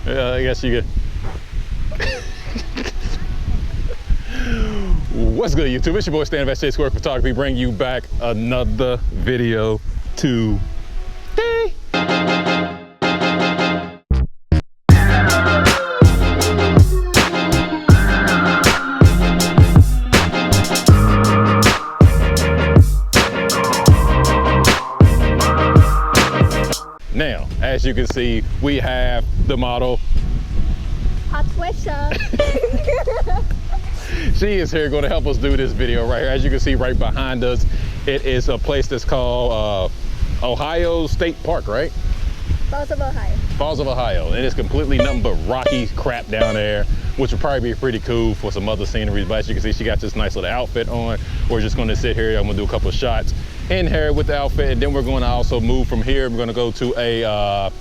I guess you could. What's good, YouTube? It's your boy Stan of SJ Square Photography, bringing you back another video today. Now, as you can see, we have the model. Patricia. She is here going to help us do this video right here. As you can see right behind us, it is a place that's called Ohio State Park, right? Falls of Ohio. Falls of Ohio. And it's completely nothing but rocky crap down there, which would probably be pretty cool for some other scenery. But as you can see, she got this nice little outfit on. We're just going to sit here. I'm going to do a couple of shots in here with the outfit, and then we're going to also move from here. We're going to go to a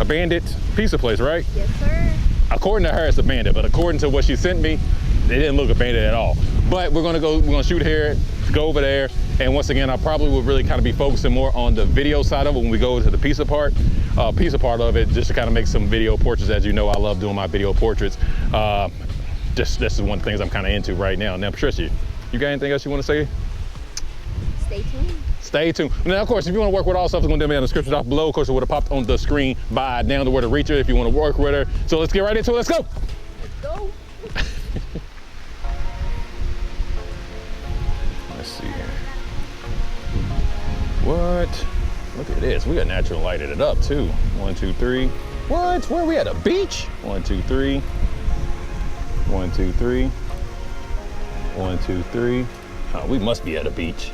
bandit pizza place, right? Yes, sir. According to her, it's abandoned, but according to what she sent me, it didn't look abandoned at all. But we're gonna shoot here, go over there, and once again, I probably will really kind of be focusing more on the video side of it when we go to the pizza part of it, just to kind of make some video portraits. As you know, I love doing my video portraits. This is one of the things I'm kind of into right now. Now, Patricia, you got anything else you want to say? Stay tuned. Stay tuned. Now, of course, if you want to work with all stuff, it's going to be in the description down below. Of course, it would have popped on the screen by down to where to reach her if you want to work with her. So let's get right into it. Let's go. Let's go. Let's see here. What? Look at this. We got natural lighted it up too. 1, 2, 3. What? Where are we at? A beach? 1, 2, 3. 1, 2, 3. 1, 2, 3. Oh, we must be at a beach.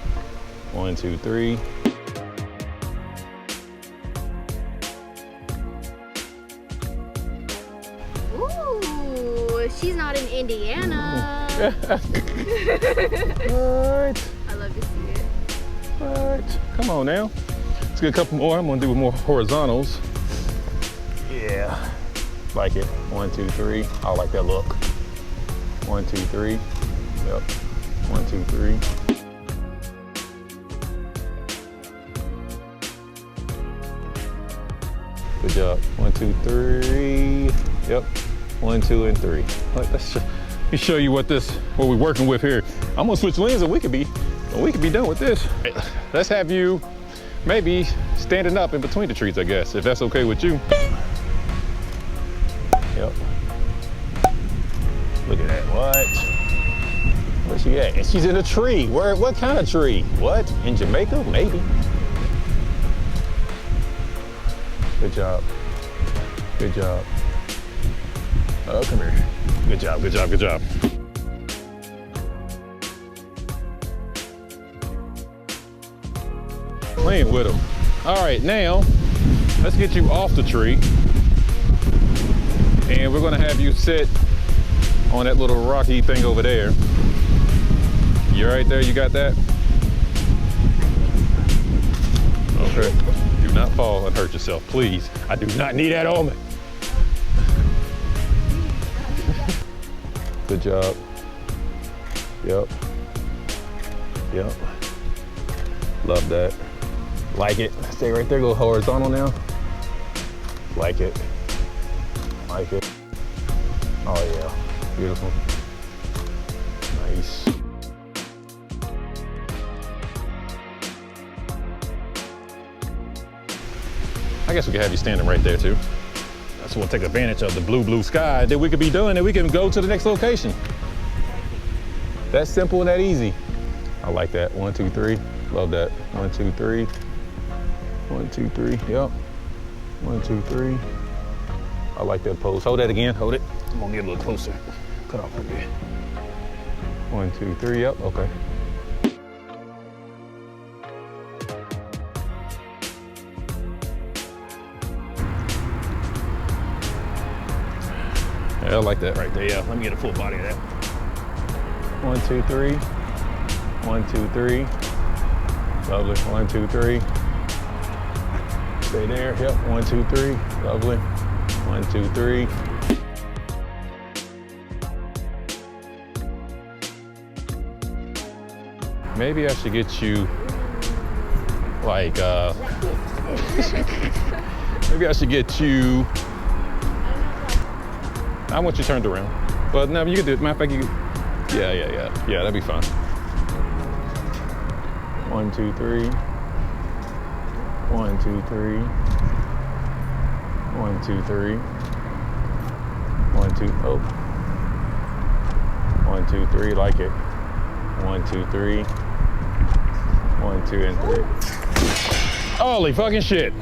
1, 2, 3. Ooh, she's not in Indiana. What? I love to see it. What? Come on now. Let's get a couple more. I'm gonna do more horizontals. Yeah, like it. 1, 2, 3. I like that look. 1, 2, 3. Yep. 1, 2, 3. Good job. 1, 2, 3. Yep. 1, 2, and 3. Let me show you what we're working with here. I'm gonna switch lenses and we could be done with this. Let's have you maybe standing up in between the trees, I guess, if that's okay with you. Yep. Look at that. What? Where's she at? And she's in a tree. Where? What kind of tree? What? In Jamaica? Maybe. Good job. Good job. Oh, come here. Good job, good job, good job. Playing with them. All right, now, let's get you off the tree. And we're gonna have you sit on that little rocky thing over there. You right there, you got that? Okay. Do not fall and hurt yourself, please. I do not need that on me. Good job. Yep. Yep. Love that. Like it. Stay right there, go horizontal now. Like it. Like it. Oh yeah, beautiful. Nice. I guess we could have you standing right there too. So we'll take advantage of the blue sky that we could be doing, and we can go to the next location. That's simple and that easy. I like that. 1, 2, 3. Love that. 1, 2, 3. 1, 2, 3. Yep. 1, 2, 3. I like that pose. Hold that again. Hold it. I'm gonna get a little closer. Cut off a bit. 1, 2, 3. Yep. Okay. Yeah, I like that right there. Yeah, let me get a full body of that. 1, 2, 3. 1, 2, 3. Lovely. 1, 2, 3. Stay there. Yep. 1, 2, 3. Lovely. 1, 2, 3. Maybe I should get you like maybe I should get you I want you turned around. But no, you can do it. Matter of fact, you can, yeah, that'd be fine. 1, 2, 3. 1, 2, 3. 1, 2, 3. 1, 2, oh. 1, 2, 3, like it. 1, 2, 3. 1, 2, and 3. Holy fucking shit.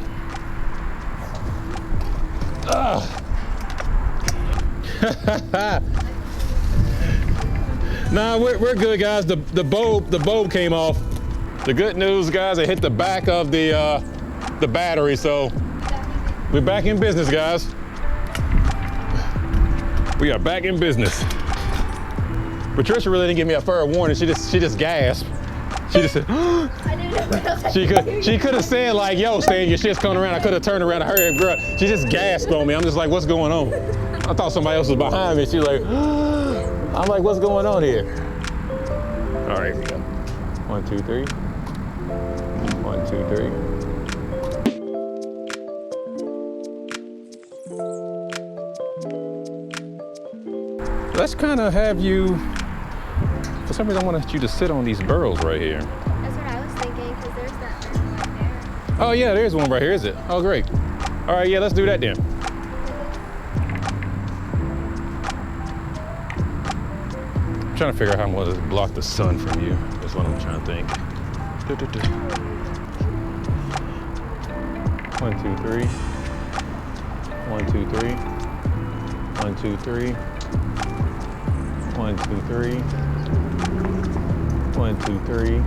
Nah, we're good, guys. The bulb came off. The good news, guys, it hit the back of the battery, so we're back in business, guys. We are back in business. Patricia really didn't give me a fair warning. She just gasped. She just said, I didn't know what else she could have said like, yo, Stan, your shit's coming around. I could have turned around and heard girl. She just gasped on me. I'm just like, what's going on? I thought somebody else was behind me. She's like, I'm like, what's going on here? All right, here we go. 1, 2, 3. 1, 2, 3. Let's kind of have you, for some reason I want you to sit on these burls right here. That's what I was thinking, because there's that burl right there. Oh yeah, there's one right here, is it? Oh great. All right, yeah, let's do that then. I'm trying to figure out how I'm going to block the sun from you. That's what I'm trying to think. 1, 2, 3. 1, 2, 3. 1, 2, 3. 1, 2, 3. 1, 2, 3.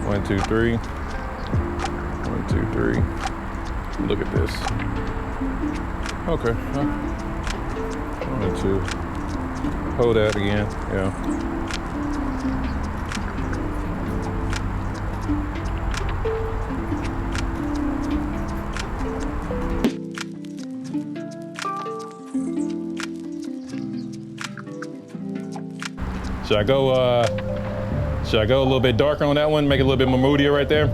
1, 2, 3. 1, 2, 3. Look at this. Okay. 1, 2. Hold that again. Yeah. Should I go a little bit darker on that one, make it a little bit more moodier right there?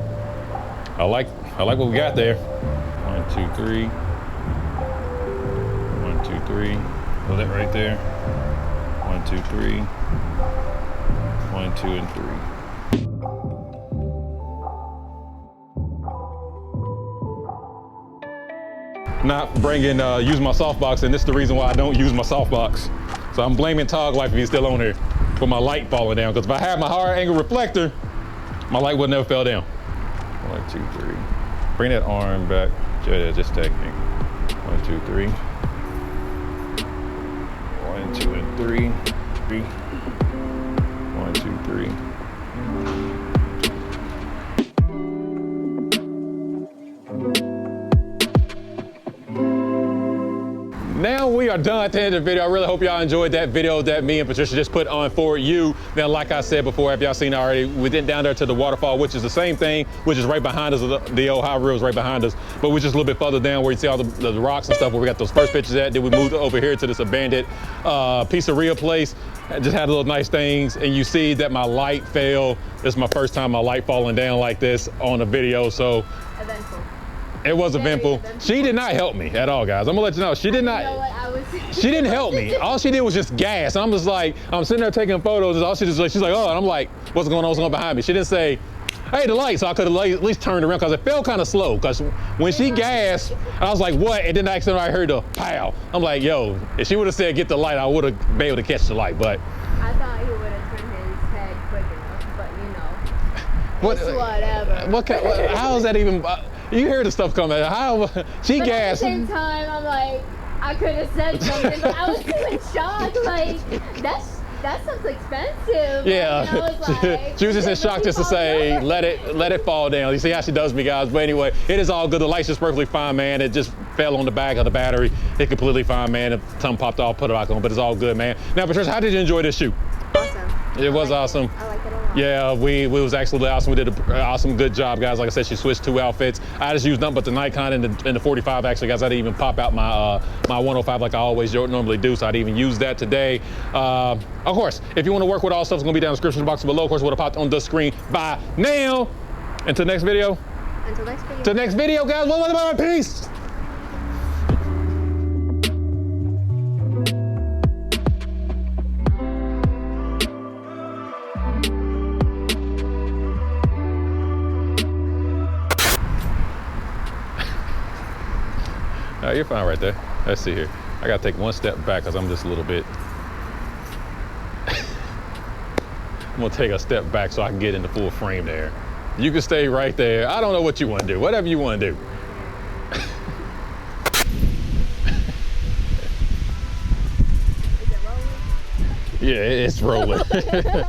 I like what we got there. 1, 2, 3. 1, 2, 3. Hold that right there. 1, 2, 3. 1, 2, and 3. Not bringing use my softbox, and this is the reason why I don't use my softbox. So I'm blaming Tog Life if he's still on here for my light falling down. Because if I had my hard angle reflector, my light would never fell down. 1, 2, 3. Bring that arm back. Just take me. 1, 2, 3. 1, 2, and 3. 3. 1, 2, 3. Now we are done at the end of the video. I really hope y'all enjoyed that video that me and Patricia just put on for you. Now, like I said before, have y'all seen already, we went down there to the waterfall, which is the same thing, which is right behind us. The Ohio River is right behind us, but we're just a little bit further down where you see all the rocks and stuff where we got those first pictures at. Then we moved over here to this abandoned pizzeria place. Just had little nice things, and you see that my light fell. This is my first time my light falling down like this on a video, so. Eventful. It was eventful. She did not help me at all, guys. I'm gonna let you know. She did not. She didn't help me. All she did was just gas. I'm just like, I'm sitting there taking photos, and all she just like, she's like, oh, and I'm like, what's going on? What's going on behind me? She didn't say, hey, the light. So I could have at least turned around because it fell kind of slow. Because when she gasped, I was like, what? And then I accidentally heard the pow. I'm like, yo, if she would have said get the light, I would have been able to catch the light. But I thought he would have turned his head quick enough, but you know, it's whatever. How is that even? You hear the stuff coming. How she gasped. At the same time, I'm like, I could have said something, but I was in shock. Like, that stuff's expensive. Yeah, like, I was like, she was just in shock just to say, let it fall down. You see how she does me, guys. But anyway, it is all good. The light's just perfectly fine, man. It just fell on the back of the battery. It's completely fine, man. If something popped off, put it back on, but it's all good, man. Now, Patricia, how did you enjoy this shoot? Awesome. It was awesome. I liked it a lot. Yeah, we was absolutely awesome. We did an awesome, good job, guys. Like I said, she switched 2 outfits. I just used nothing but the Nikon and the 45, actually, guys. I didn't even pop out my 105 like I always normally do, so I didn't even use that today. Of course, if you want to work with all stuff, it's going to be down in the description box below. Of course, would have popped on the screen by now. Until next video, Until next video. Till next video, guys. Peace. You're fine right there. Let's see here. I gotta take one step back because I'm just a little bit. I'm gonna take a step back so I can get in the full frame there. You can stay right there. I don't know what you want to do. Whatever you want to do. Is it rolling? Yeah, it's rolling.